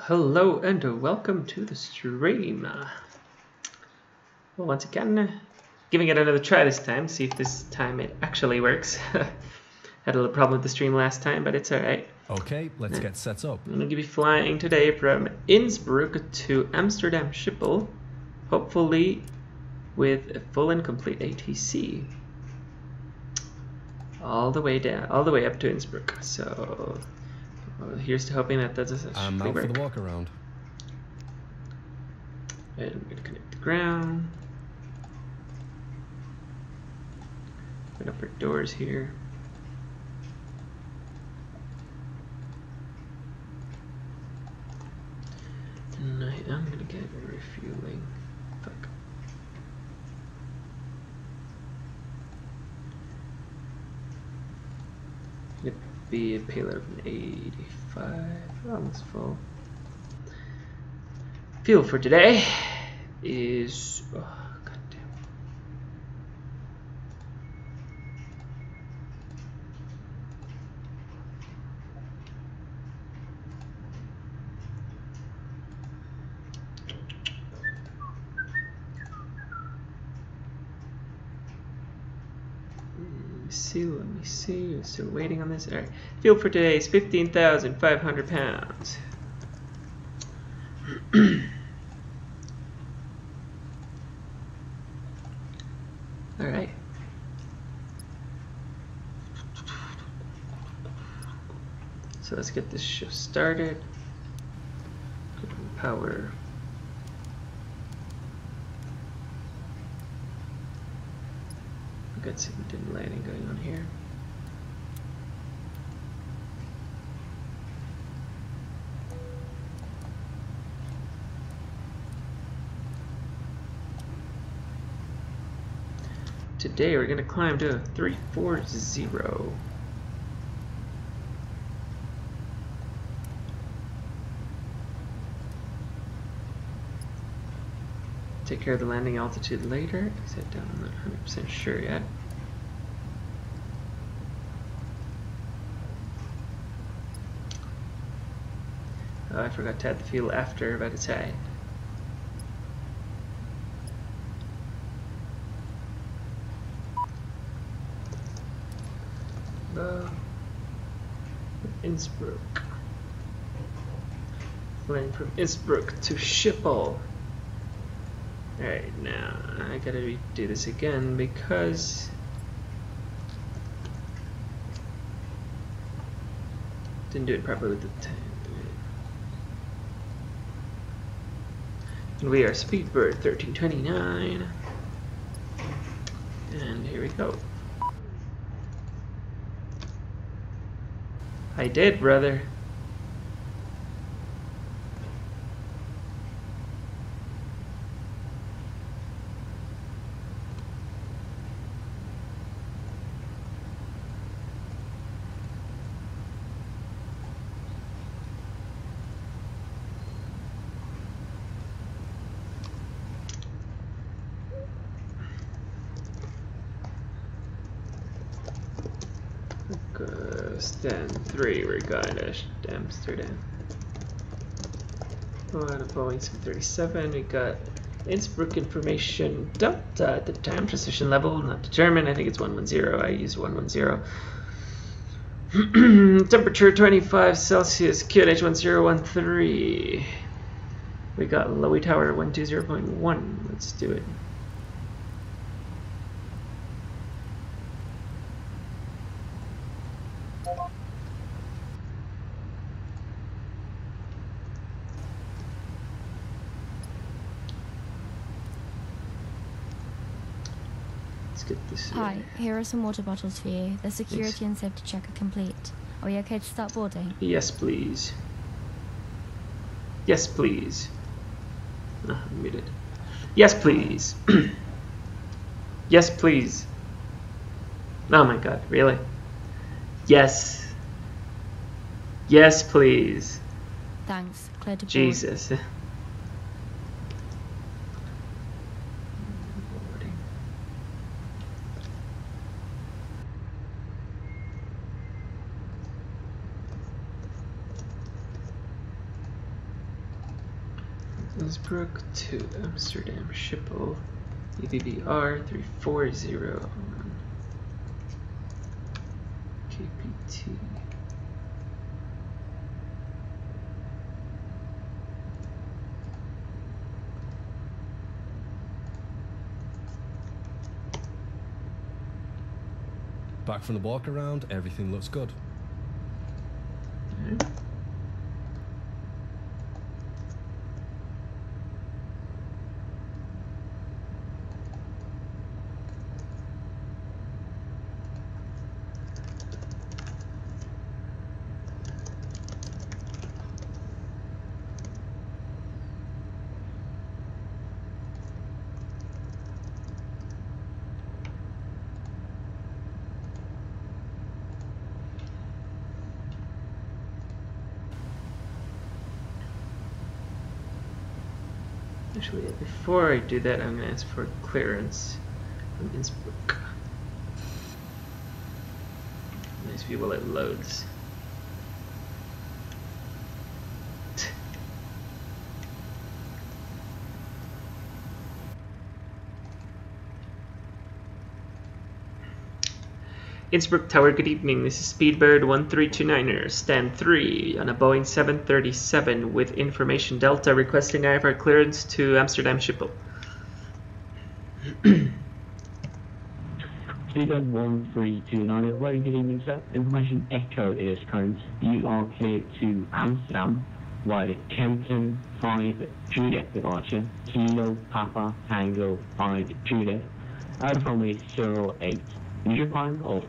Hello and welcome to the stream. Well, once again, giving it another try this time, see if this time it actually works. Had a little problem with the stream last time, but it's alright. Okay, let's get set up. I'm going to be flying today from Innsbruck to Amsterdam Schiphol, hopefully with a full and complete ATC. All the way down, all the way up to Innsbruck. So here's to hoping that does actually I'm out work. for the walk around. And I'm going to connect the ground. Open up our doors here. And I'm going to get refueling. Fuck. It'd be a payload of an 85, almost full. Fuel for today is, oh god damn. Let me see, we're still waiting on this. Alright, fuel for today is 15,500 pounds. Alright. So let's get this shift started. Power. Got some dim lighting going on here. Today we're going to climb to 340. Take care of the landing altitude later. Exit down, I'm not 100% sure yet. Oh, I forgot to add the fuel after, but it's alright. Innsbruck. Flying from Innsbruck to Schiphol. Alright, now I gotta do this again because didn't do it properly with the time. And we are Speedbird 1329. And here we go. I did, brother. Stand 3, we're going to Amsterdam. Oh, out of Boeing 737, we got Innsbruck information dumped at the time position level, not determined. I think it's 110. I used 110. Temperature 25 Celsius, QNH 1013. We got LOWI tower 120.1. Let's do it. Hi, here are some water bottles for you. The security and safety check are complete. Are we okay to start boarding? Yes, please. Yes, please. I'm muted. Yes, please. Yes, please. Oh my god, really? Yes. Yes, please. Thanks. Clear to board. Jesus. Innsbruck to Amsterdam, Schiphol, EVVR 340 KPT. Back from the walk around, everything looks good. Okay. Actually, before I do that, I'm going to ask for clearance from Innsbruck. Nice view while it loads. Innsbruck Tower, good evening. This is Speedbird 1329er, stand 3 on a Boeing 737 with information Delta requesting IFR clearance to Amsterdam Schiphol. Speedbird 1329er, very good evening, sir. Information Echo is current. You are cleared to Amsterdam via Kempton 5 Juliet departure, Kilo Papa Tango 5 Juliet, runway 08. Initial climb of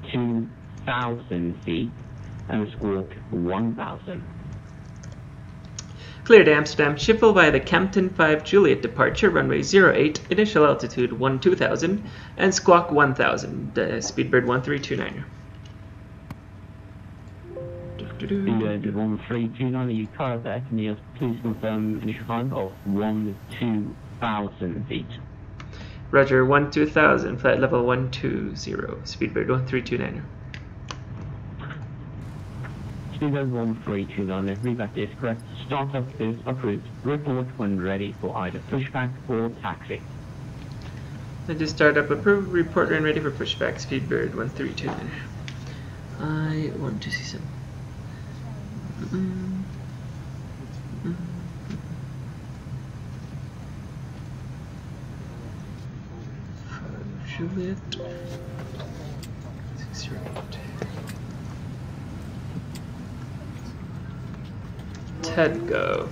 2,000 feet and squawk 1,000. Clear to Amsterdam Schiphol via the Kempton 5 Juliet departure, runway 08, initial altitude 12,000 and squawk 1,000. Speedbird 1329er. Speedbird 1329er, you current at Neos, please confirm initial climb of 2,000 feet. Roger, 12,000, flight level 120, Speedbird 1329er. Speedbird 1329er, readback is correct. Startup is approved. Report when ready for either pushback or taxi. I just startup approved, report when ready for pushback, Speedbird 1329er. I want to see some. Juliet 608. TEDGO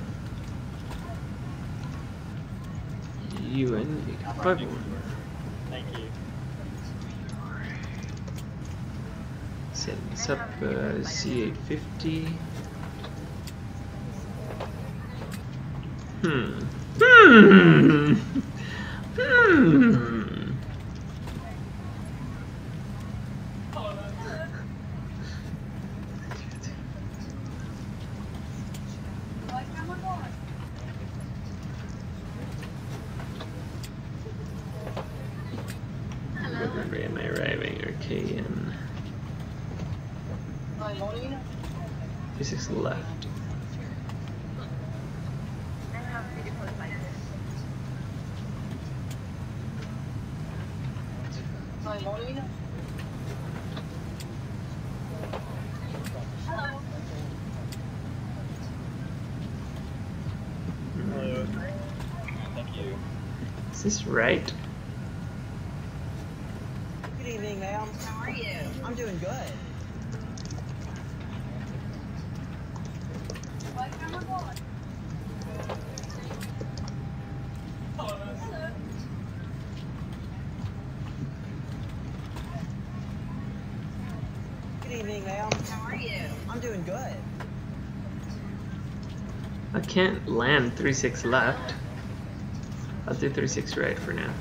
UN 851. Thank you. Setting this up C850. Where am I arriving? RKN. 36 left. Thank you. Is this right? Good evening, ma'am. How are you? I'm doing good. Good evening, ma'am. How are you? I'm doing good. I can't land 36 left. I'll do 36 right for now.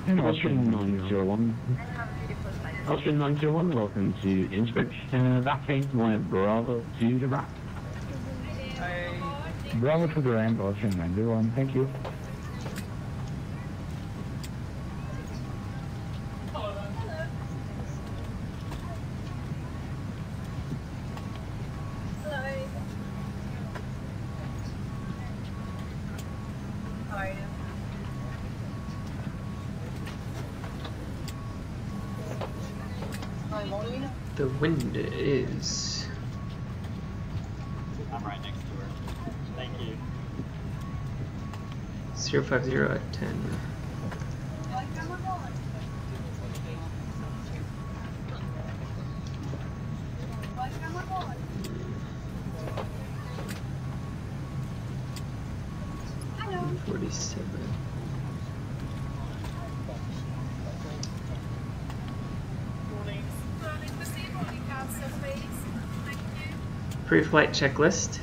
Austrian 901. Austrian 901, welcome to Innsbruck. That train's via Bravo to the Rack. Bravo to the ramp, Austrian 901, thank you. The wind is... I'm right next to her. Thank you. 050 at 10. Hello. 47. Pre-flight checklist.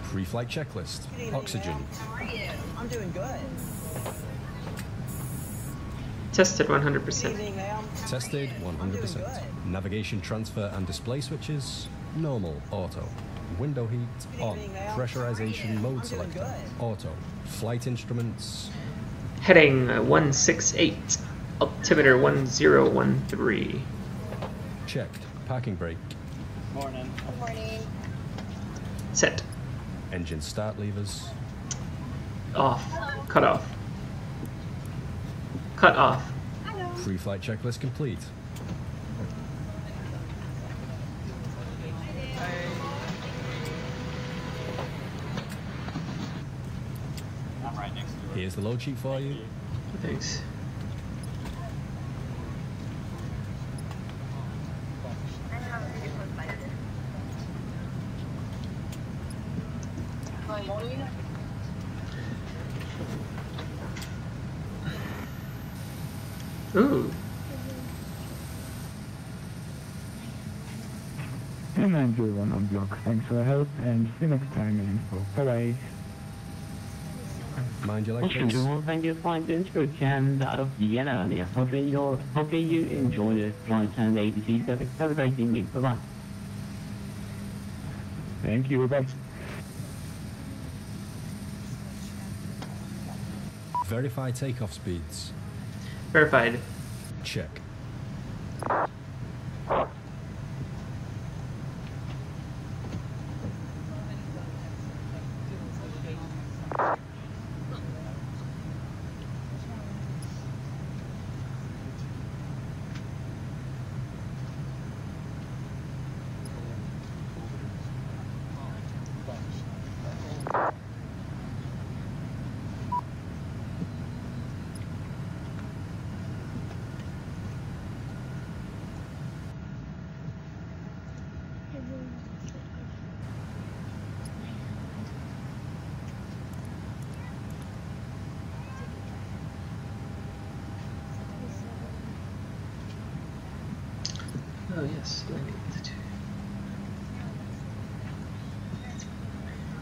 Pre-flight checklist. Oxygen. How are you? I'm doing good. Tested Good 100%. evening, ma'am. Tested I'm doing 100%. good. Navigation transfer and display switches. Normal. Auto. Window heat. On. Pressurization mode selector. Auto. Flight instruments. Heading 168. Altimeter 1013. Checked. Parking brake. Morning. Good morning. Set. Engine start levers. Off. Cut off. Cut off. Pre-flight checklist complete. I'm right next to her. Here's the load sheet for you. Thanks. Ooh. And 901 on block, thanks for the help, and see you next time in Innsbruck. Bye-bye. Mind your Austrian electrics. 901, thank you for flying to Innsbruck and out of Vienna earlier. Hopefully you enjoy the flight and ATC service. Have a great evening. Bye-bye. Thank you, bye-bye. Verify takeoff speeds. Verified. Check. Oh yes.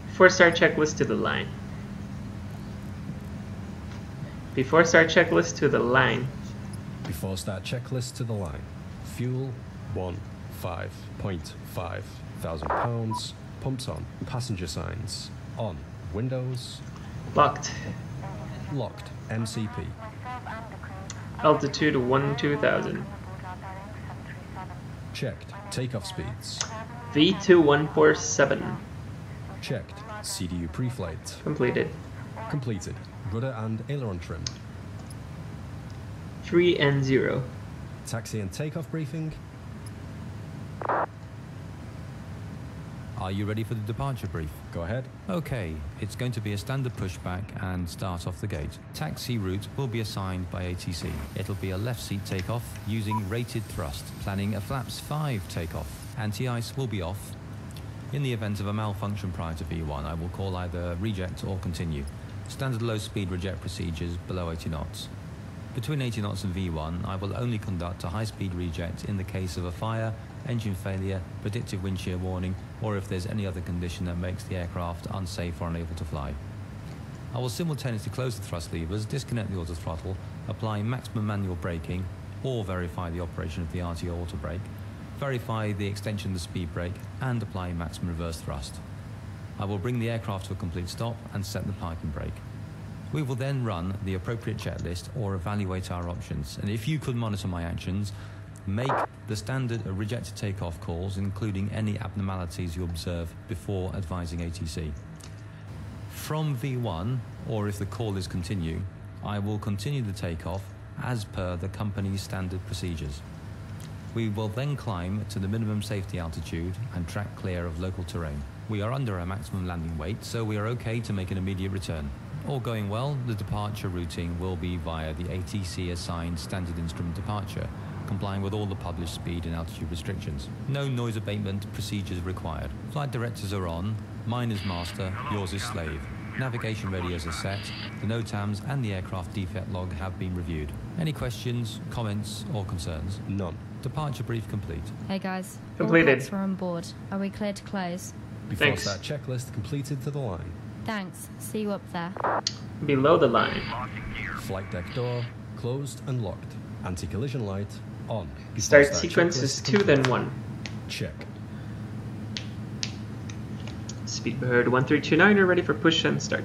Before start checklist to the line. Before start checklist to the line. Before start checklist to the line. Fuel 15.5 thousand pounds. Pumps on. Passenger signs on. Windows Locked. locked. MCP. Altitude 12,000. Checked. Takeoff speeds. V2147. Checked. CDU pre-flight. Completed. Completed. Rudder and aileron trim. 3 and 0. Taxi and takeoff briefing. Are you ready for the departure brief? Go ahead. Okay, it's going to be a standard pushback and start off the gate. Taxi route will be assigned by ATC. It'll be a left seat takeoff using rated thrust, planning a flaps 5 takeoff. Anti-ice will be off. In the event of a malfunction prior to V1, I will call either reject or continue. Standard low speed reject procedures below 80 knots. Between 80 knots and V1, I will only conduct a high speed reject in the case of a fire, engine failure, predictive wind shear warning, or if there's any other condition that makes the aircraft unsafe or unable to fly. I will simultaneously close the thrust levers, disconnect the auto throttle, apply maximum manual braking, or verify the operation of the RTO auto brake, verify the extension of the speed brake, and apply maximum reverse thrust. I will bring the aircraft to a complete stop and set the parking brake. We will then run the appropriate checklist or evaluate our options, and if you could monitor my actions, make the standard rejected takeoff calls, including any abnormalities you observe before advising ATC. From V1, or if the call is continue, I will continue the takeoff as per the company's standard procedures. We will then climb to the minimum safety altitude and track clear of local terrain. We are under our maximum landing weight, so we are okay to make an immediate return. All going well, the departure routing will be via the ATC assigned standard instrument departure, complying with all the published speed and altitude restrictions. No noise abatement procedures required. Flight directors are on, mine is master, yours is slave. Navigation radios are set, the NOTAMs and the aircraft defect log have been reviewed. Any questions, comments or concerns? None. Departure brief complete. Hey guys, Completed. all packs are on board. Are we clear to close? Before Thanks. start checklist completed to the line. Thanks. See you up there. Below the line. Flight deck door closed and locked. Anti-collision light on. Before Start sequence is checklist 2, then complete. 1. Check. Speed bird 1329 are ready for push and start.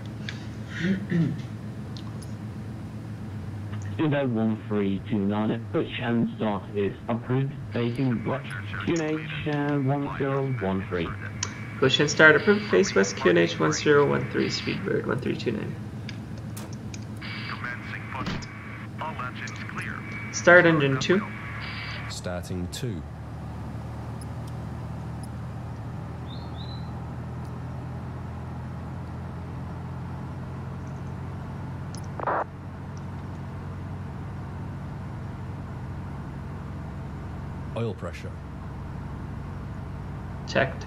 Studio 1329, push and start is approved. Facing west, QNH 1013. Push and start approved. Face west QNH 1013. Speed bird 1329. Start engine 2. Starting 2. Oil pressure. Checked.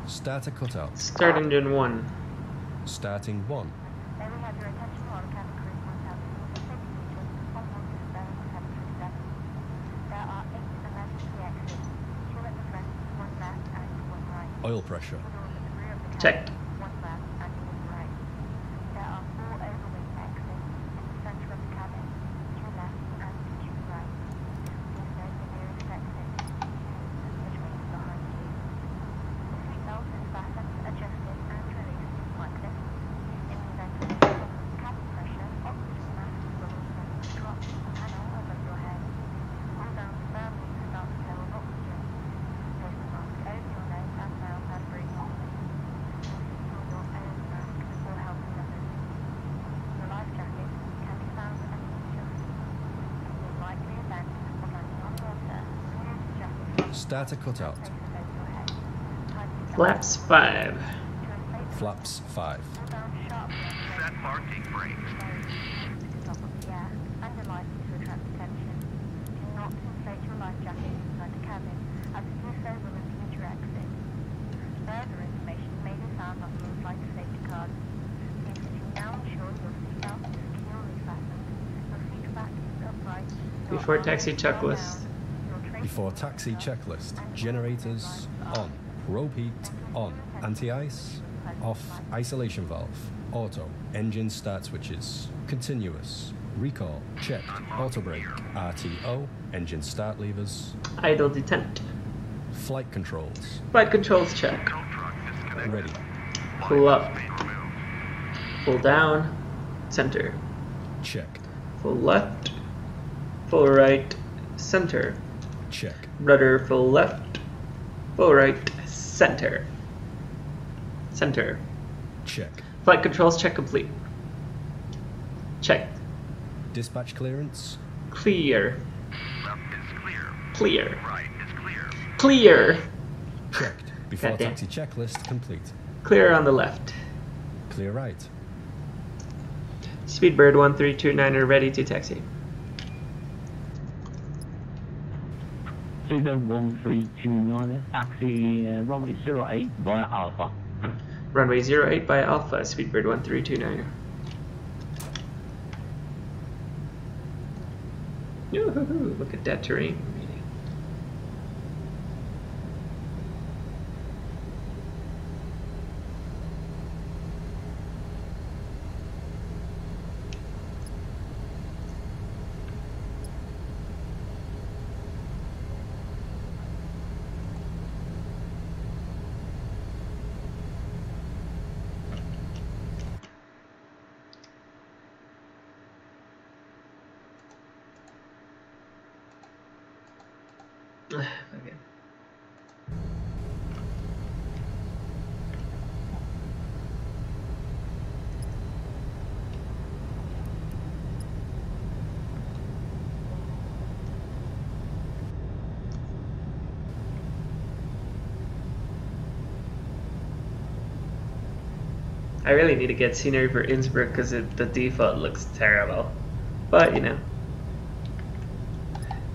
Starter cutout. Start engine 1. Starting 1. May we have your attention while the cabin crew points out the safety features on board this Boeing 737. There are 8 emergency exits, 2 at the front, 1 left and 1 right. Oil pressure. 2 doors at the rear of the cabin, Checked. 1 left and 1 right. There are 4 overwing exits in the center of the cabin, 2 left and 2 right. Please note the nearest exit, which means behind you. The seatbelt is fastened, adjusted and released like this. In the event of cabin pressure, oxygen mask will also drop the panel above your head. Pull down firmly to start the flow of oxygen. Place the mask over your nose and mouth and breathe normally. Secure your own mask before helping others. Your life jacket can be found underneath your seat. In the likely event of landing on water, remove the jacket. Starter cutout. Place it over your head. Tighten the Flaps 5. to inflate Flaps 5. pull down sharply on the set parking brakes. To the top of the air and are likely to attract attention. Do not inflate your life jacket inside the cabin, as to do so will impede your exit. Further information may be found on the in-flight safety card. Please do now ensure your seatbelt is securely fastened, your seat back is upright, your Before arms taxi are checklist. down, your tray Before taxi checklist. Generators on. Probe heat on. Anti-ice off. Isolation valve. Auto. Engine start switches. Continuous. Recall. Checked. Auto brake. RTO. Engine start levers. Idle detent. Flight controls. Flight controls check. Ready. Pull up. Pull down. Center. Check. Full left. Full right. Center. Check. Rudder full left. Full right. Center. Center. Check. Flight controls check complete. Check. Dispatch clearance. Clear. Left is Clear. Right, it's clear. Clear. Checked. Before Goddamn. taxi checklist complete. Clear on the left. Clear right. Speedbird 1329er ready to taxi. Cesar 1329, taxi runway 08 via Alpha. Runway 08 by Alpha, Speedbird 1329er. Yoo-hoo-hoo, look at that terrain. Okay. I really need to get scenery for Innsbruck because the default looks terrible. But, you know,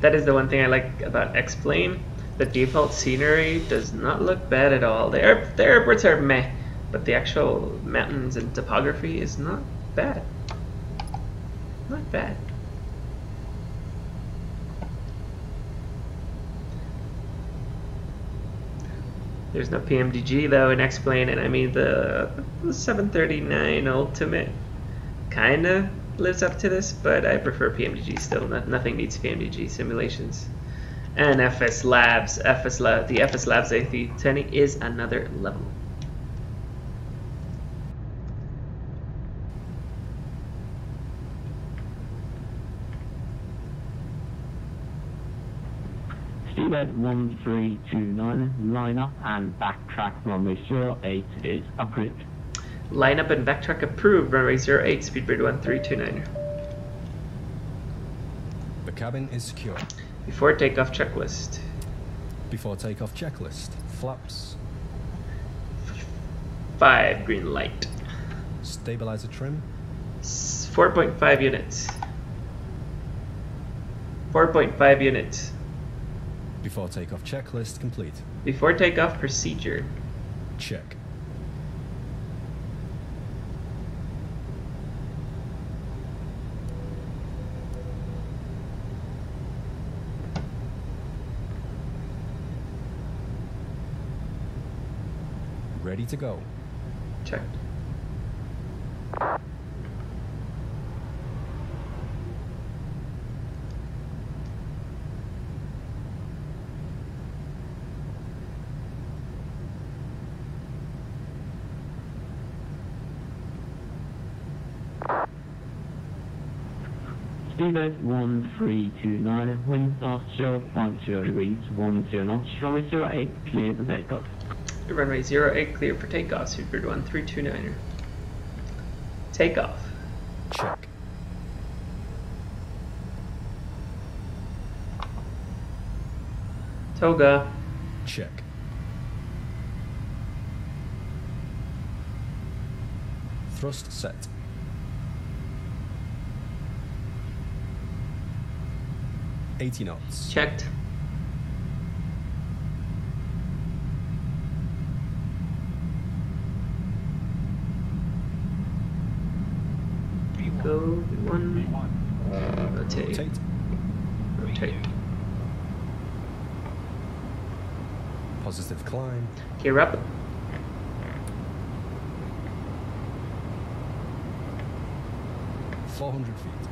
that is the one thing I like about X-Plane. The default scenery does not look bad at all. The airports are meh, but the actual mountains and topography is not bad. Not bad. There's no PMDG though in X-Plane, and I mean the 739 Ultimate kinda lives up to this, but I prefer PMDG still. Nothing beats PMDG simulations. And FSLabs, the FSLabs A320 is another level. Speedbird 1329, line up and backtrack runway 08 is approved. Line up and backtrack approved, runway 08, Speedbird 1329. The cabin is secure. Before takeoff checklist. Before takeoff checklist. Flaps. 5 green light. Stabilizer trim. 4.5 units. 4.5 units. Before takeoff checklist complete. Before takeoff procedure. Check. Ready to go. Checked. Speedbird 1329, winds are 0.0 degrees, 10 knots, runway 08, clear the takeoff. Runway 08 clear for takeoff, Speedbird 1329er. Takeoff. Check. Toga. Check. Thrust set. $80 knots. Checked. Go V1. Rotate. Rotate. Positive climb. Gear up. $400 feet.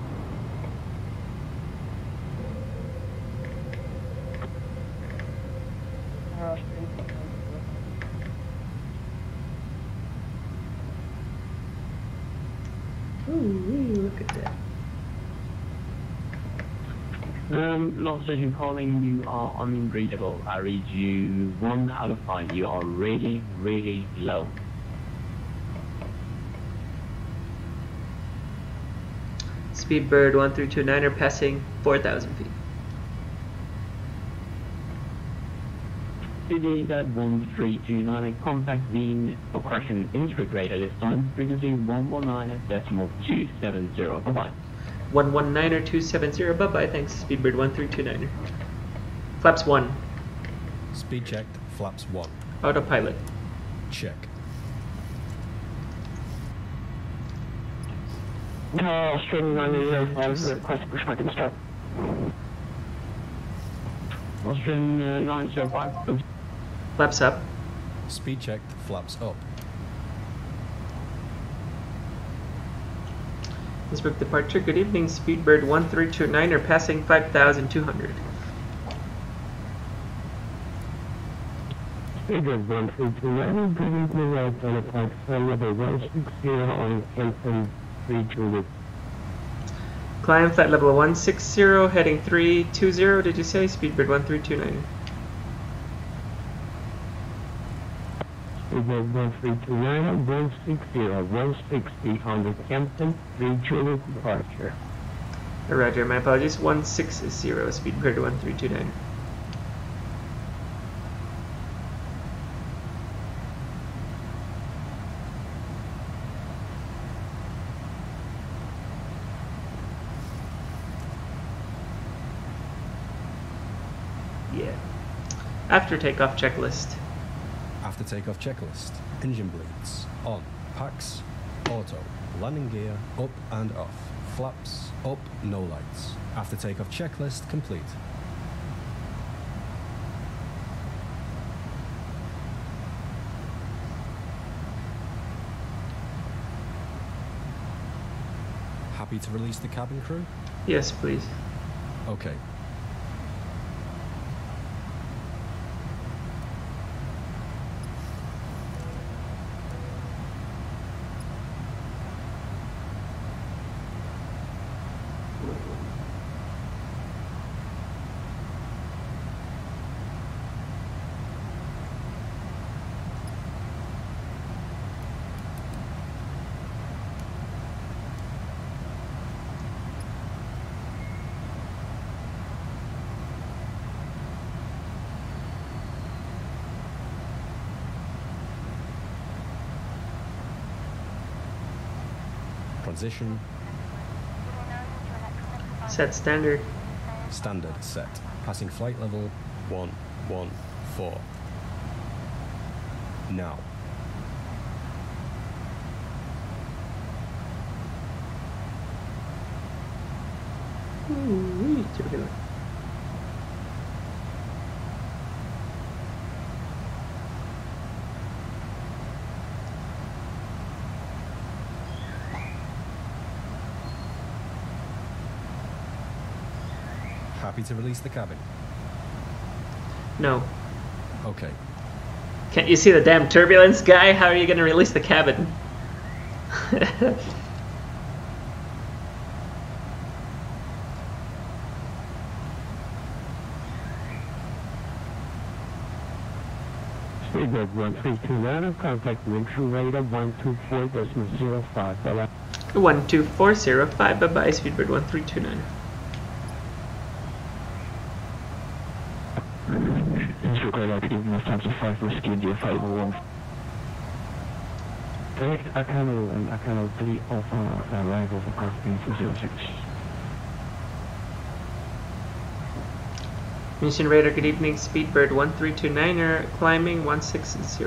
Ooh, look at that. Lots of you calling, you are unreadable. I read you 1 out of 5. You are really, really low. Speedbird 1329er passing 4,000 feet. Today that 1329 and contact the correction Innsbruck radar this time, frequency 119.270. Bye-bye. 119.270. Bye-bye. Thanks, Speedbird 1329er. Flaps 1. Speed checked, flaps 1. Autopilot. Check. Australian 905, request pushback and start. Australian 905. Flaps up. Speed checked, flaps up. Innsbruck departure. Good evening, Speedbird 1329er, passing 5,200. Speedbird 1329, good evening, Aerosoft CRJ on Callsign 320. Climb flight level 160, heading 320, did you say? Speedbird 1329er. Speedbird 1329, 160 on the Campton 320 departure. Roger, my apologies. 160, Speedbird 1329er. Yeah. After takeoff checklist. After takeoff checklist. Engine bleeds. On. Packs. Auto. Landing gear. Up and off. Flaps. Up. No lights. After takeoff checklist complete. Happy to release the cabin crew? Yes, please. Okay. Transition. Set standard. Standard set. Passing flight level 114. Now. Ooh, turbulent. Happy to release the cabin? No. Okay. Can't you see the damn turbulence, guy? How are you going to release the cabin? Speedbird 1329, contact Wintrue radar 124.05. Bye-bye. 12405, bye-bye, Speedbird 1329. Innsbruck radar, good evening, Lufthansa 5 Whiskey India 501. Direct Akano and Akano 3 Alpha arrival for crossing 206. Mission radar, good evening, Speedbird 1329er, climbing 160.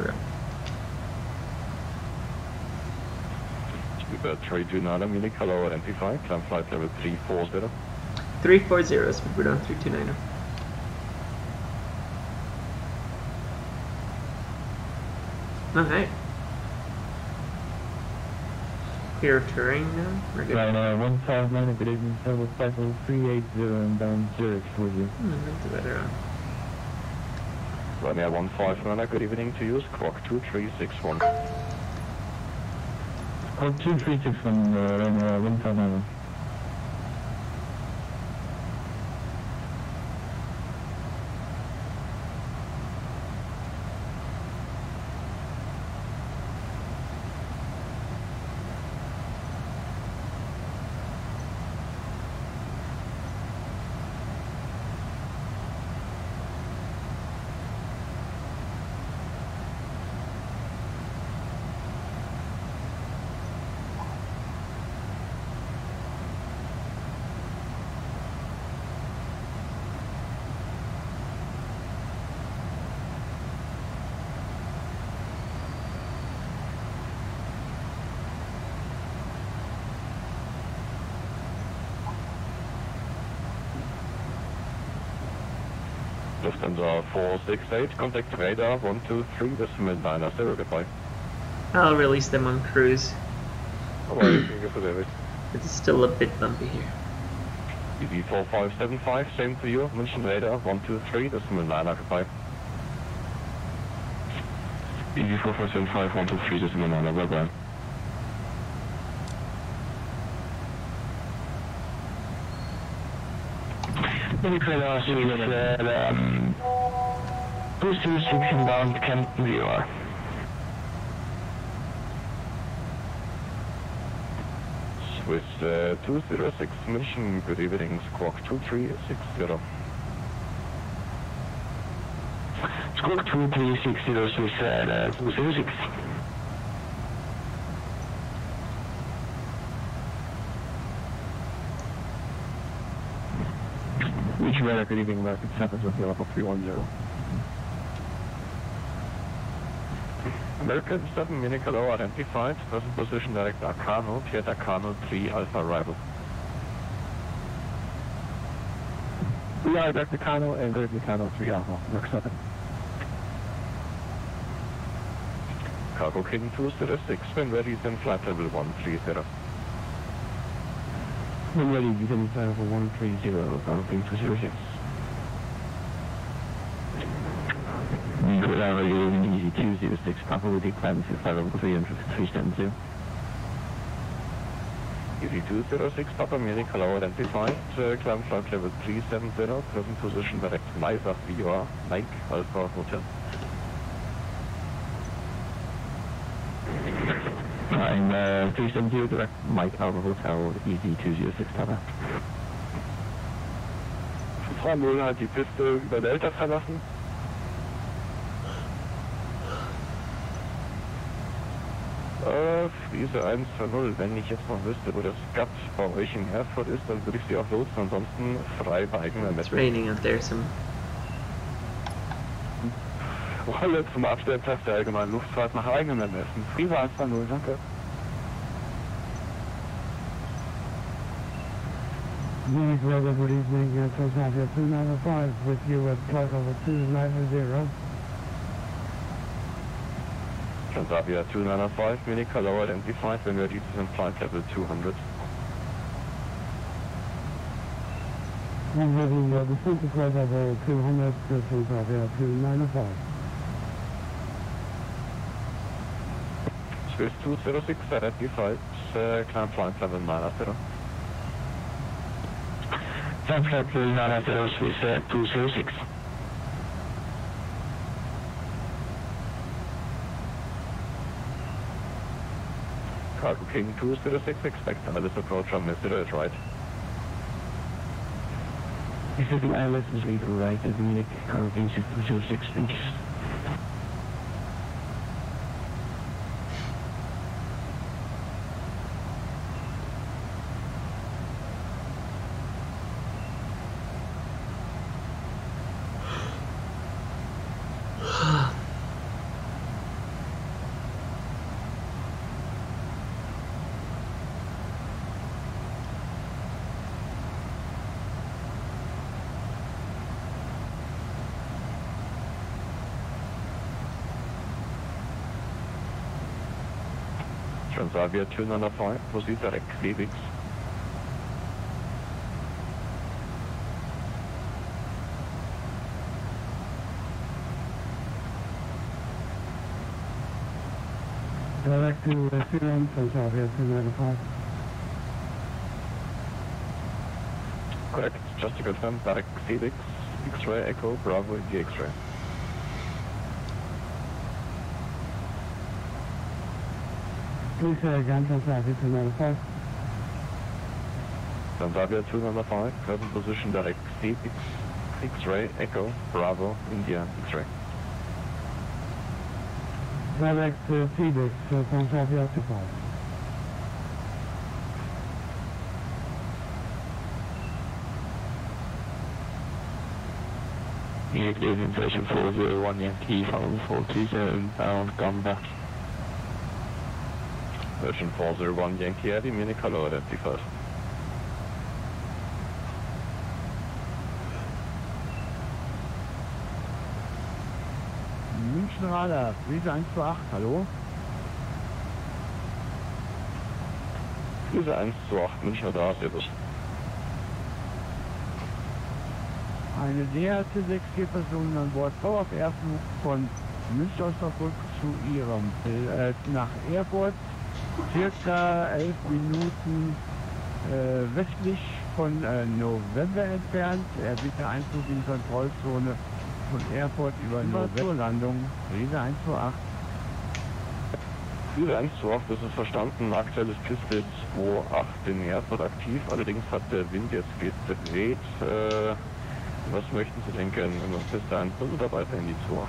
Speedbird 329, Munich, hello, identify, climb flight level 340. 340, Speedbird 1329er. Alright. Clear terrain now. We're good. Right, 159, good evening, Several cycle 380 and down Zurich for you. Not too bad around. Ryanair 159, good evening to you, squawk 2361. Code 2361, Ryanair 159. Lufthansa 468, contact radar 123.90, goodbye. I'll release them on cruise. Alright, thank you for David. It's still a bit bumpy here. EV 4575, same to you, München radar 123.90, goodbye. EV 4575, 123.90, goodbye. Munich radar, boost 26 inbound, Kempten VOR. Swiss 206 München, good evening, squawk 2360. Squawk 2360, Swiss 206. Which radar, good evening, American 7 with the level 310. American 7, Munich, hello, identified, present position direct Arcano, Piet Arcano 3, Alpha arrival. We are direct Arcano and direct Arcano 3 Alpha, Mark 7. Cargo King 206, when ready, then flight level 130. When ready, you can fly level 130, Cargo King 206. Easy 206, Papa with the plans to fly level 372. Easy 206, Papa Munich, hello, identified, climb flight level 370, present position direct Maisach VOR, Mike, Alpha Hotel. I'm 370, direct Mike, Alpha Hotel, Easy 206, Papa. Frau Müller hat die Piste über Delta verlassen. Friese 120, wenn ich jetzt noch wüsste, wo das GAT bei euch in Erfurt ist, dann würde ich sie auch lotsen, ansonsten frei bei eigener Messe. It's raining out there some. Rolle zum Abstellplatz der allgemeinen Luftfahrt nach eigenem Ermessen. Friese 120, danke. Munich weather, good evening, Transavia 295 with you at flight level 290. Transavia 295, Munich, hello, identified, when ready to send flight level 200. I'm having descent to flight level 200 to Transavia 295. Swiss 206, identified, climb flight level 90. Climb flight level 90, Swiss 206. Cargo King 206, expect ILS approach on Mr. is right. Existing ILS is legal right at Munich, Cargo King 206 inches. Transavia 295, proceed direct Phoenix. Direct to Finland, Transavia 295. Correct, just to confirm, direct Phoenix, X-ray, Echo, Bravo, India X-ray. Please say again, Transavia 295. Transavia 295, present position direct Phoenix, X-ray, Echo, Bravo, India X-ray. Direct to Phoenix, Transavia 25. Munich leaving station 401 Yankee, follow 427 bound, gone back. Version 401 Yankee Eddie, Munich, hello, identified. München Radar, Friese 128, hallo? Friese 128, München Radar, servus. Eine DHC 6 Personen an Bord, VfR-Flug von München Osnabrück zu Ihrem nach Airport, circa 11 Minuten westlich von November entfernt. Bitte Einflug in die Kontrollzone von Airport über zur Landung, Friese 128. Friese 128, das ist verstanden, aktuelles Piste 28 in Airport aktiv, allerdings hat der Wind jetzt gedreht. Was möchten Sie denken? Piste 1 oder weiter in die 28?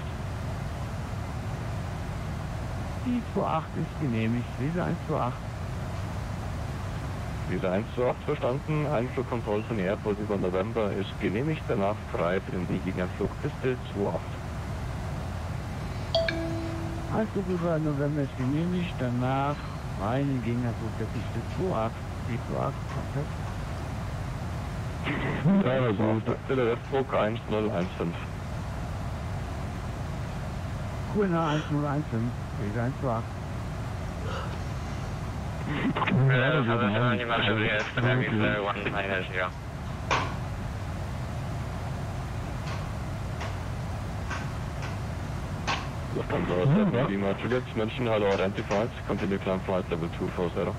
Die 28 ist genehmigt, Friese 128. Friese 128 verstanden, Einflugkontrolle von Airport über November ist genehmigt, danach frei für den Gegenanflug Piste 28. Einflug über November ist genehmigt, danach rein Gegenanflug der Piste 28. Die 28, perfekt. Ja, gut, Telefon 1015. QNH 1015, Friese 128. Lufthansa 7 Juliet, München, hello, identified, continue climb flight level 240.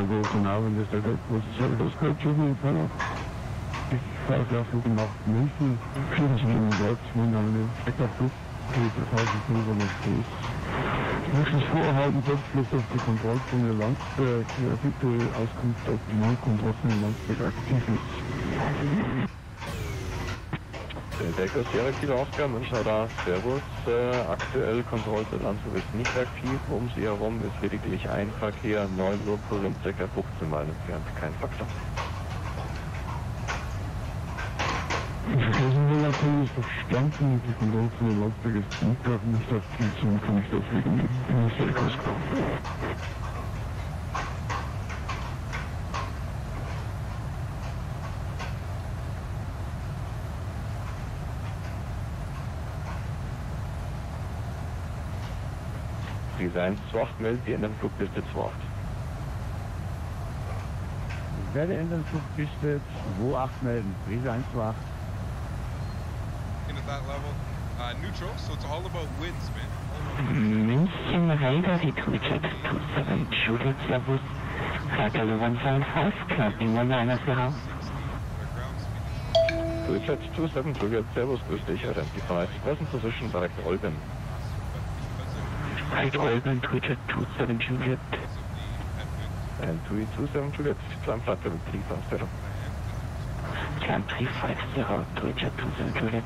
Guten Abend, das ist der Weltbus, das Sky P3D. Ich fahre der Flug nach München, kriegen Sie in Deutsch, mein Name ist Steckerflug, 1500 Fuß. Ich möchte es vorhalten, Kurzfluss auf die Kontrollzone Landsberg, bitte Auskunft auf die Kontrollzone Landsberg aktiv ist. Der TEDGO Sierra Kilo Oscar, München Radar, servus. Aktuell Kontrollzone Landsberg ist nicht aktiv, um sie herum ist lediglich ein Verkehr, 9 Uhr sind ca. 15 Meilen entfernt, kein Faktor. Vergessen wir natürlich verstanden, die Kontrollzone Landsberg ist nicht aktiv, sondern kann ich deswegen nicht rauskommen. Friese 128 meldet die Endenflugpiste 28. Ich werde Endenflugpiste 28 melden, Friese 128. In at that level, neutral, so it's all about winds, man. München Radar, A320X870M, Juliet, servus. Hotel 175, Clapping 19 Juliet 27 Juliet, servus, grüß dich, identified. Present position, direct Olben. Right Olben, Juliet 27 Juliet. And 27 Juliet, climb flight level 350. Climb 350, Juliet 27 Juliet.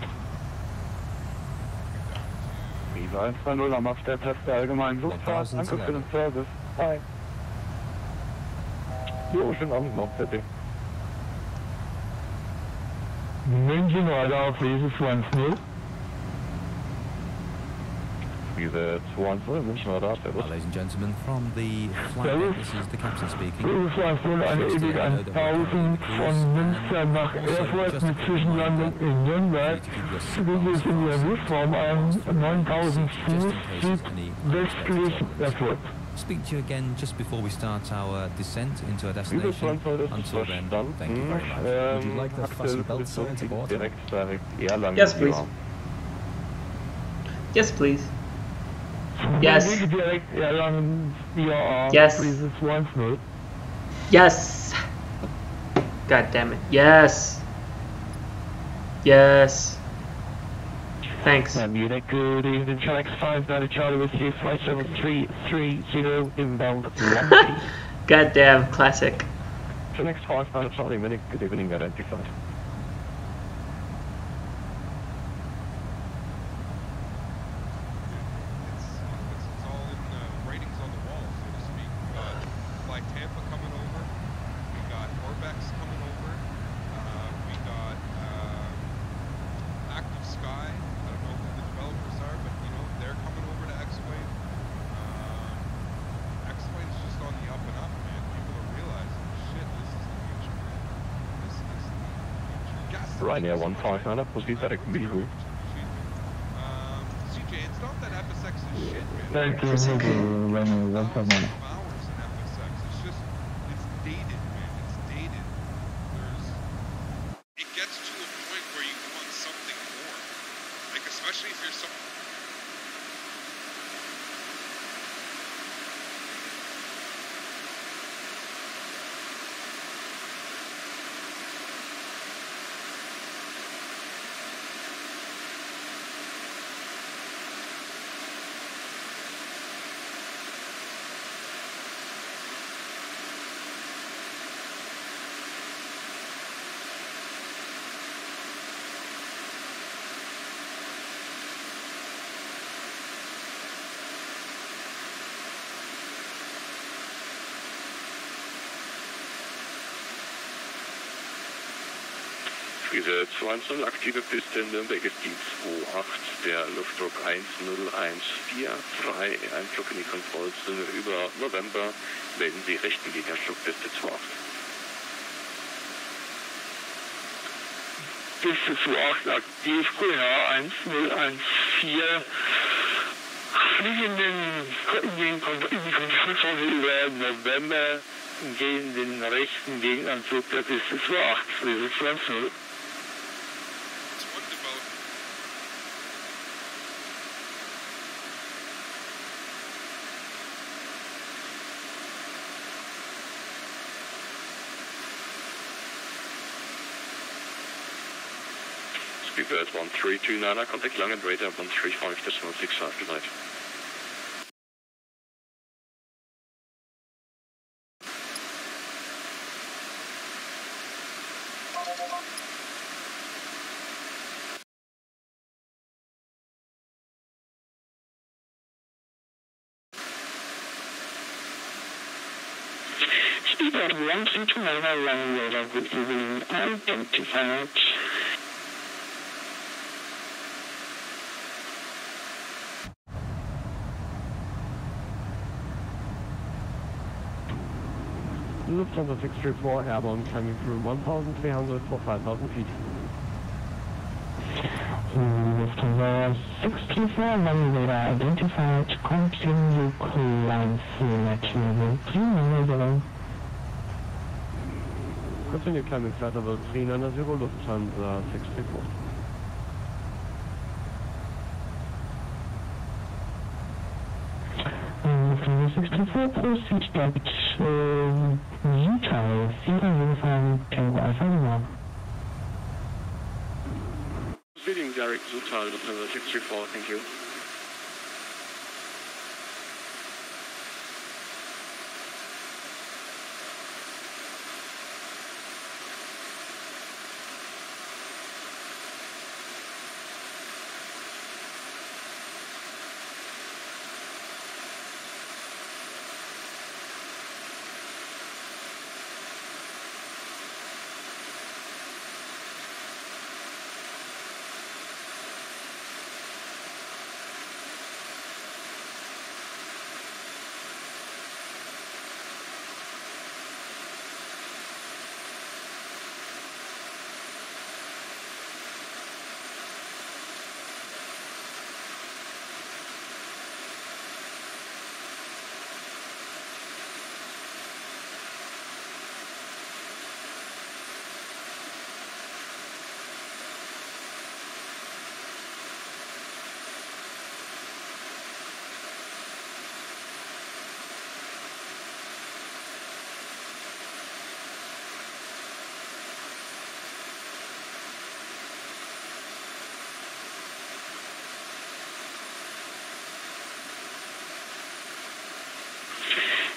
Viva 120 am Abstellplatz der allgemeinen Luftfahrt, danke für den Service. Hi. Jo, schönen Abend noch, bitte. München Radar, Friese 20. Friese 210, München Radar, servus. Ladies and gentlemen, from the flight deck, this is the captain speaking. Friese 20, eine EBIG 1000 von Münster nach Erfurt mit Zwischenlandung in Nürnberg. Liege ich in der Luftraum an 9000 Fuß südwestlich Erfurt. Speak to you again just before we start our descent into our destination. Until then, thank you very much. Would you like the fasten belt sign to board? Yes, please. Yes, please. Yes. Yes. Yes. God damn it. Yes. Yes. Thanks. Munich, good evening, Charlie X5, Niner Charlie with you, flight 7330, inbound. Goddamn classic. Charlie X5, Niner Charlie, Munich, good evening, identified. It's all in ratings on the wall, so to speak. We got Fly Tampa coming over. We got Orbex coming over. We got Active Sky. I don't know who the developers are, but you know they're coming over to X-Wave. X-Wave's just on the up and up, man. People are realizing, shit, this is the future, man. Ryanair 159, proceed direct to B3. CJ, it's not that FSX is shit, man. Thank you, Ryanair 159. Hours in FSX. It's just, it's dated, man. It's dated. It gets to a point where you want something more. Like, especially if you're Friese 210, aktive Piste Nürnberg ist die 28, der Luftdruck 10143, Einflug in die Kontrollzone über November, melden Sie rechten Gegenflug Piste 28. Piste 28 aktiv, QH 1014, fliegen in die Kontrollzone über November, gehen den rechten Gegenanflug der Piste 28, Friese 210. Speedbird 1329, contact Lang and radar 135.65 tonight. Speedbird 1329, Lang radar, good evening, identified. Lufthansa 634 airborne coming through 1,300 for 5,000 feet. Lufthansa 634, runway radar identified, continue climb flight level 390. Continue climbing flight level 390, Lufthansa 634. Lufthansa 634, proceed direct Utah, Sierra Uniform, Tango Alpha Lima. Proceeding direct Utah, Lufthansa 634, thank you.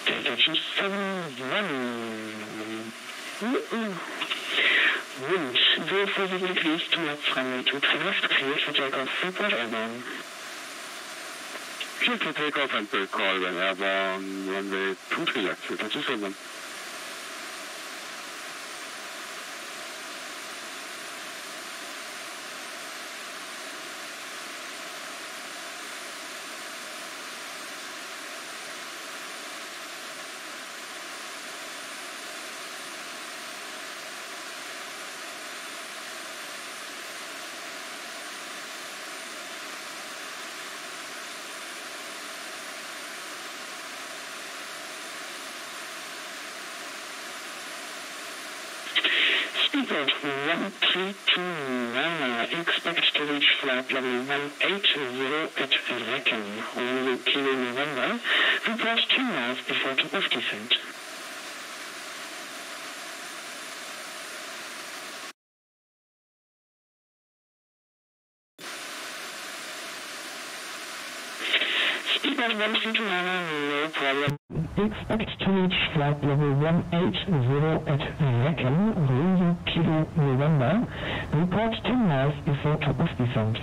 Attention 71. Wind 040 degrees towards runway 25, clear for takeoff, report airborne. Clear for takeoff and break call when airborne, runway 23 active, that's a 7. Speedbird 1329, expect to reach flight level 180 at Recken, on Kilo November. Report 10 miles before top-off descent. Speedbird 1329, no problem. Expect to reach flight level 180 at Recken, Romeo Kilo November. Report 10 miles before top-off descent.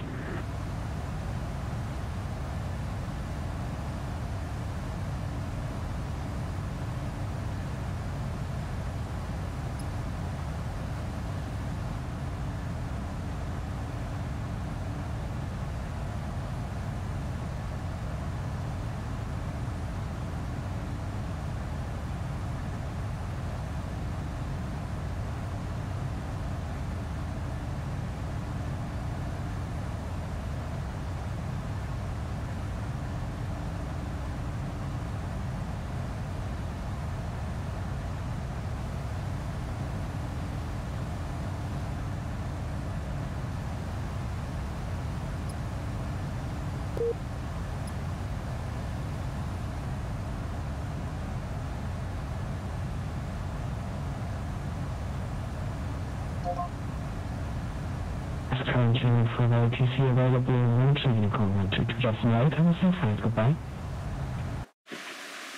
Currently for the OTC available room to comment to just right and say fine, goodbye.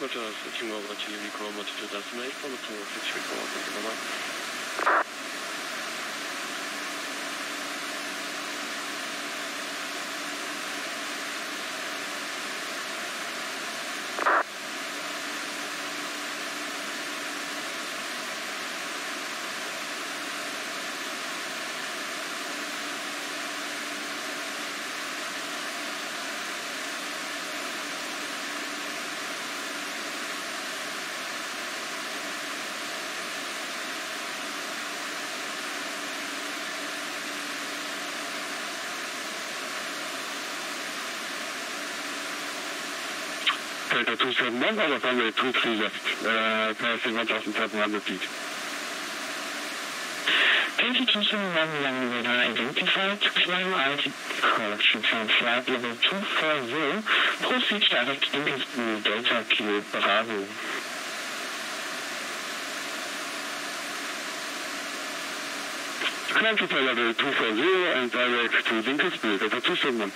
Roger, switching over to Unicorn to destination for the 206 report. Thank you very much. Delta 271 out of runway 23 left, passing 1,700 feet. Delta 271 runway radar identified, climb IT correction from flight level 240, proceed direct in Delta Kilo Bravo. Climb to flight level 240 and direct to Innsbruck, Delta 271.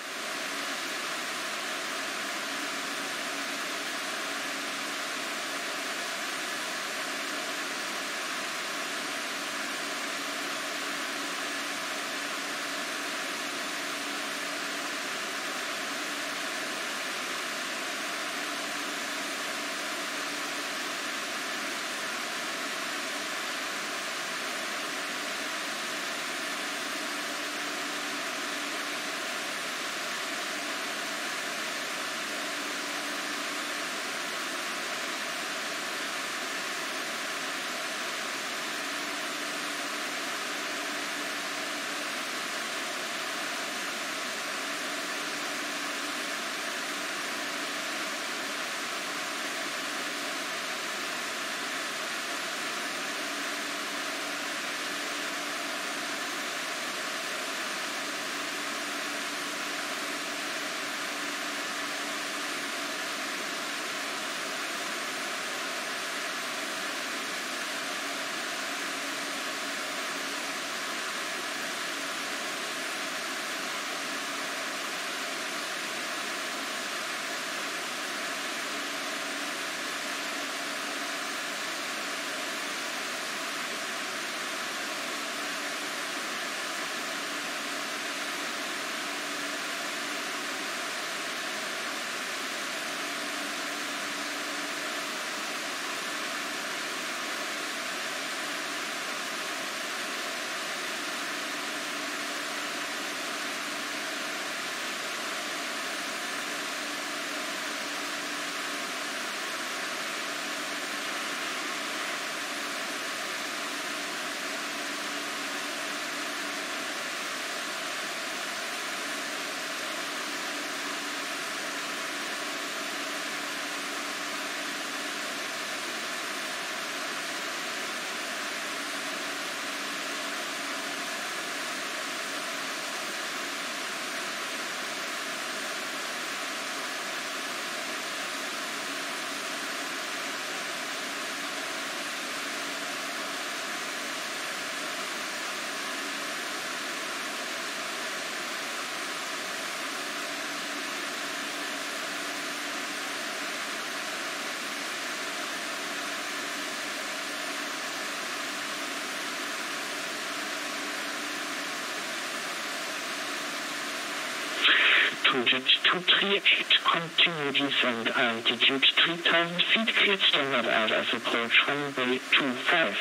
Jet 238, continue descent altitude 3000 feet, cleared standard out as approach runway 25.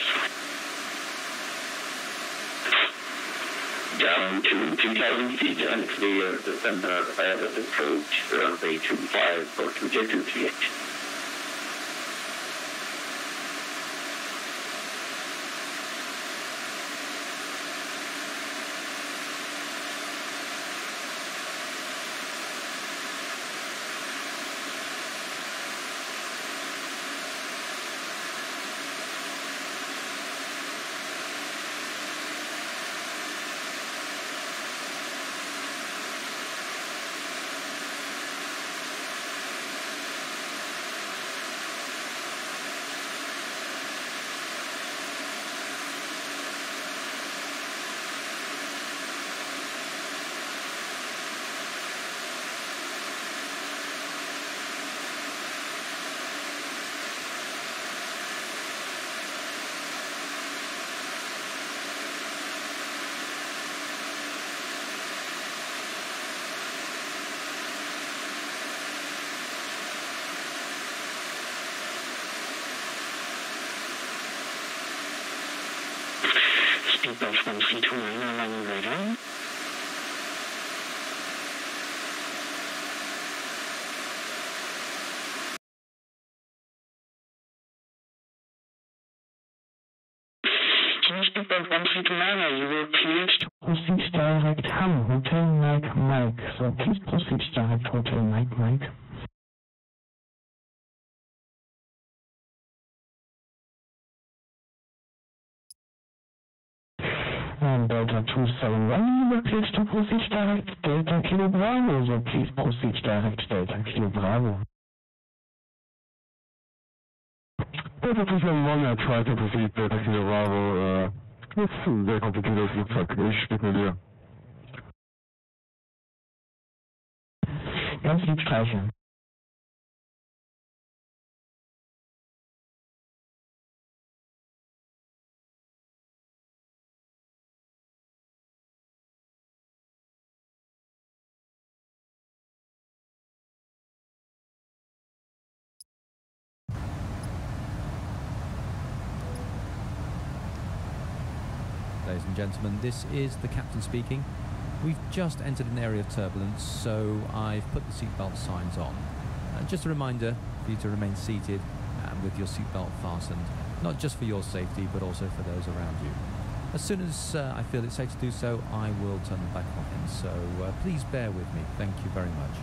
Down to 2,000 feet and clear the standard out as approach runway 25 for Jet 238. Speedbelt 1329 along radar. Speedbelt 1329, you will cleared to proceed direct EHAM, Hotel Mike Mike. So please proceed direct Hotel Mike Mike. And Delta 271, you will please to proceed direct Delta Kilo Bravo, so please proceed direct Delta Kilo Bravo. Delta 271, try to proceed Delta Kilo Bravo, it's ein sehr kompliziertes Flugzeug, ich sprich mit dir. Ganz lieb streicheln. Ladies and gentlemen, this is the captain speaking. We've just entered an area of turbulence, so I've put the seatbelt signs on. Just a reminder for you to remain seated and with your seatbelt fastened, not just for your safety, but also for those around you. As soon as I feel it's safe to do so, I will turn them back on. So please bear with me. Thank you very much.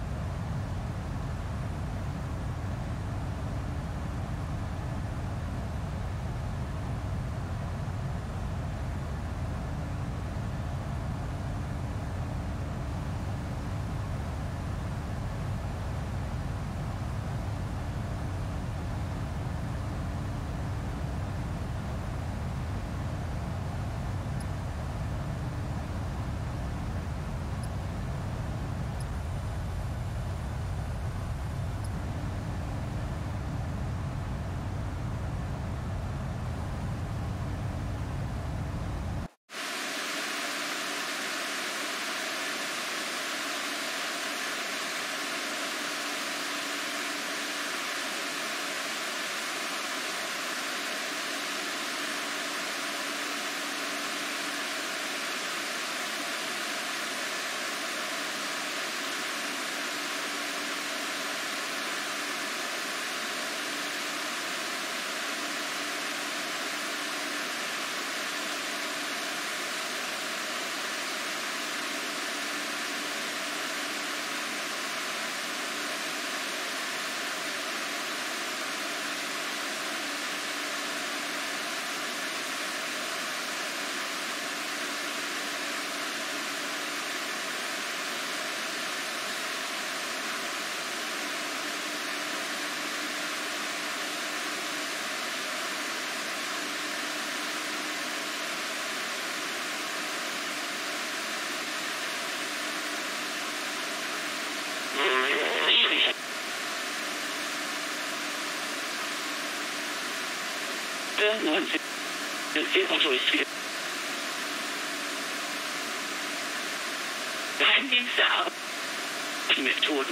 commit toward.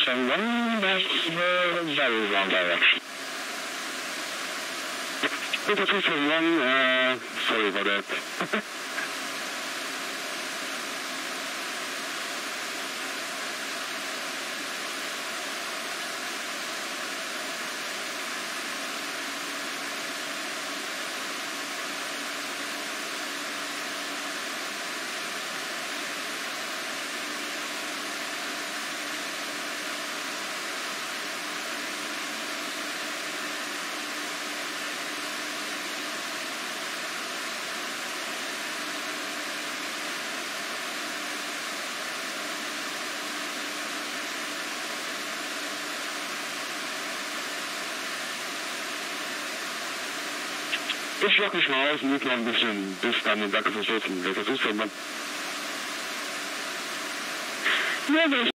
That's very wrong direction. People 271, sorry about that. Ich lock mich mal aus, müde noch ein bisschen, bis dann den Danke fürs Lesen. Das ist so, Mann. Ja,